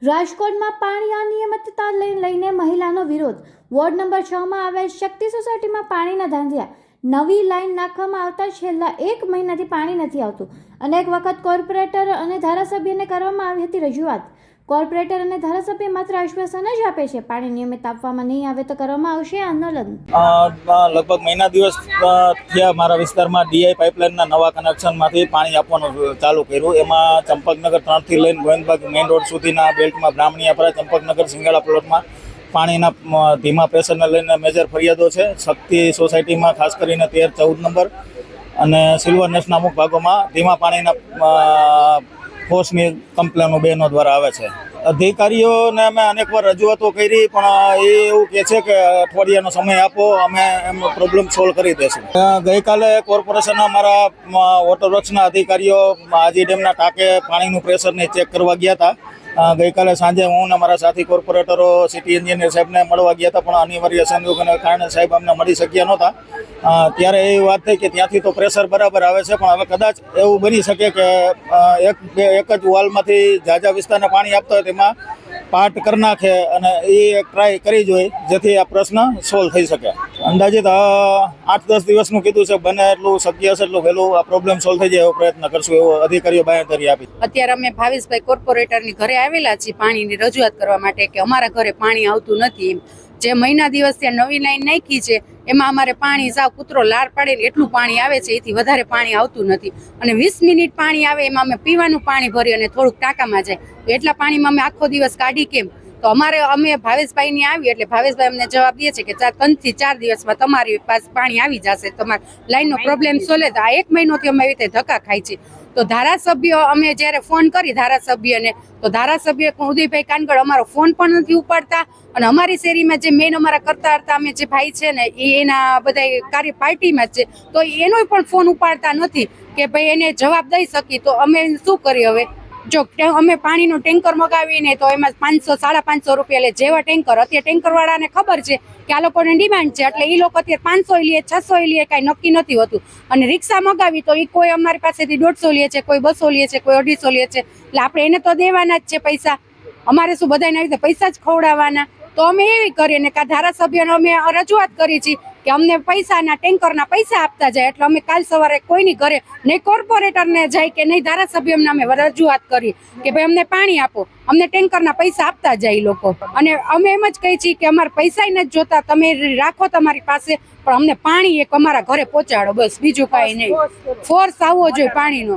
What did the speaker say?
રાજકોટમાં પાણી અનિયમિતતા લઈને મહિલાનો વિરોધ। વોર્ડ નંબર 6 માં આવેલ શક્તિ સોસાયટીમાં પાણીના ધાંધિયા। નવી લાઈન નાખવામાં આવતા છેલ્લા 1 મહિનાથી પાણી નથી આવતું। અનેક વખત કોર્પોરેટર અને ધારાસભ્યને કરવામાં આવી હતી રજૂઆત। કોર્પોરેટર અને ધારાસભ્ય માત્ર આશ્વાસન જ આપે છે, પાણી નિયમિત આપવામાં નહીં આવે તો કરવામાં આવશે આંદોલન। લગભગ મહિના દિવસ થયા મારા વિસ્તારમાં ડીઆઈ પાઇપલાઇનના નવા કનેક્શનમાંથી પાણી આપવાનું ચાલુ કર્યું। એમાં ચંપકનગર 3 થી લઈને ગોવિંદબાગ મેઇન રોડ સુધીના બેલ્ટમાં બ્રાહ્મણીયાપરા ચંપકનગર સિંગાળા પ્લોટમાં પાણીના ધીમા પ્રેશરને લઈને મેજર ફરિયાદો છે। શક્તિ સોસાયટીમાં ખાસ કરીને 13-14 નંબર અને સિલ્વર નેસના અમુક ભાગોમાં ધીમા પાણીના ફોર્સની કમ્પ્લેનો બહેનો દ્વારા આવે છે। અધિકારીઓને અમે અનેકવાર રજૂઆતો કરી, પણ એ એવું કહે છે કે અઠવાડિયાનો સમય આપો, અમે એમનો પ્રોબ્લેમ સોલ્વ કરી દઈશું। ગઈકાલે કોર્પોરેશનના અમારા વોટર વર્ક્સના અધિકારીઓ આજી ડેમના ટાંકે પાણીનું પ્રેશરને ચેક કરવા ગયા હતા। ગઈકાલે સાંજે હું અને મારા સાથી કોર્પોરેટરો સિટી એન્જિનિયર સાહેબને મળવા ગયા હતા, પણ અનિવાર્ય સંજોગોને કારણે સાહેબ અમને મળી શક્યા નહોતા। ત્યારે એવી વાત થઈ કે ત્યાંથી તો પ્રેશર બરાબર આવે છે, પણ હવે કદાચ એવું બની શકે કે એક જ વોલમાંથી ઝાઝા વિસ્તારને પાણી આપતા હોય તેમાં પાર્ટ કરી નાખે, અને એ ટ્રાય કરી જોઈએ જેથી આ પ્રશ્ન સોલ્વ થઈ શકે। અંદાજિત 8-10 દિવસનું કીધું છે, બને એટલું શક્ય હશે એટલું વહેલું આ પ્રોબ્લેમ સોલ્વ થઈ જાય એવો પ્રયત્ન કરશું, એવો અધિકારીઓ બાંહેધરી આપી। અત્યારે અમે ભાવેશભાઈ કોર્પોરેટરની ઘરે આવેલા છીએ પાણીની રજૂઆત કરવા માટે કે અમારા ઘરે પાણી આવતું નથી। જે મહિના દિવસ ત્યાં નવી લાઈન નાખી છે એમાં અમારે પાણી સાવ કૂતરો લાર પાડે ને એટલું પાણી આવે છે, એથી વધારે પાણી આવતું નથી। અને 20 મિનિટ પાણી આવે એમાં અમે પીવાનું પાણી ભરી અને થોડુંક ટાંકામાં જાય, તો એટલા પાણીમાં અમે આખો દિવસ કાઢી કેમ? તો અમે ભાવેશભાઈની આવી એટલે ભાવેશભાઈ અમને જવાબ દે છે કે 3 થી 4 દિવસમાં તમારી પાસે પાણી આવી જશે, તમારા લાઈનનો પ્રોબ્લેમ સોલ્વ। તો આ 1 મહિનોથી અમે એવી રીતે ધક્કા ખાઈ છીએ। તો ધારાસભ્ય અમે જ્યારે ફોન કરી ધારાસભ્યને, તો ધારાસભ્ય ઉદયભાઈ કાનગડ અમારો ફોન પણ નથી ઉપાડતા, અને અમારી શેરીમાં જે મેન અમારા કરતા હતા અમે જે ભાઈ છે ને એ એના બધા કાર્ય પાર્ટીમાં જ છે, તો એનો પણ ફોન ઉપાડતા નથી કે ભાઈ એને જવાબ દઈ શકી। તો અમે શું કરીએ હવે? જો અમે પાણીનું ટેન્કર મગાવીને તો એમાં 500-550 રૂપિયા લે જેવા ટેન્કર। અત્યારે ટેન્કરવાળાને ખબર છે કે આ લોકોને ડિમાન્ડ છે, એટલે એ લોકો અત્યારે 500 લે 600 લે, કાંઈ નક્કી નથી હોતું। અને રિક્ષા મગાવી તો એ કોઈ અમારી પાસેથી 150 લે છે, કોઈ 200 લે છે, કોઈ 250 લે છે, એટલે આપણે એને તો દેવાના જ છે પૈસા। અમારે શું બધાને આવી રીતે પૈસા જ ખવડાવવાના? તો અમે એવી કરીએ ને કે ધારાસભ્યને અમે રજૂઆત કરી છે કે અમને પૈસાના ટેન્કરના પૈસા આપતા જાય। એટલે અમે કાલ સવારે કોઈની ઘરે નહીં કોર્પોરેટરને જાય કે નહીં ધારાસભ્યને અમે રજૂઆત કરી કે ભાઈ અમને પાણી આપો, અમને ટેન્કરના પૈસા આપતા જાય લોકો। અને અમે એમ જ કહી છીએ કે અમારે પૈસા નથી જોતા, તમે રાખો તમારી પાસે, પણ અમને પાણી એક અમારા ઘરે પહોંચાડો, બસ, બીજું કાંઈ નહીં। ફોર્સ આવવો જોઈએ પાણીનો।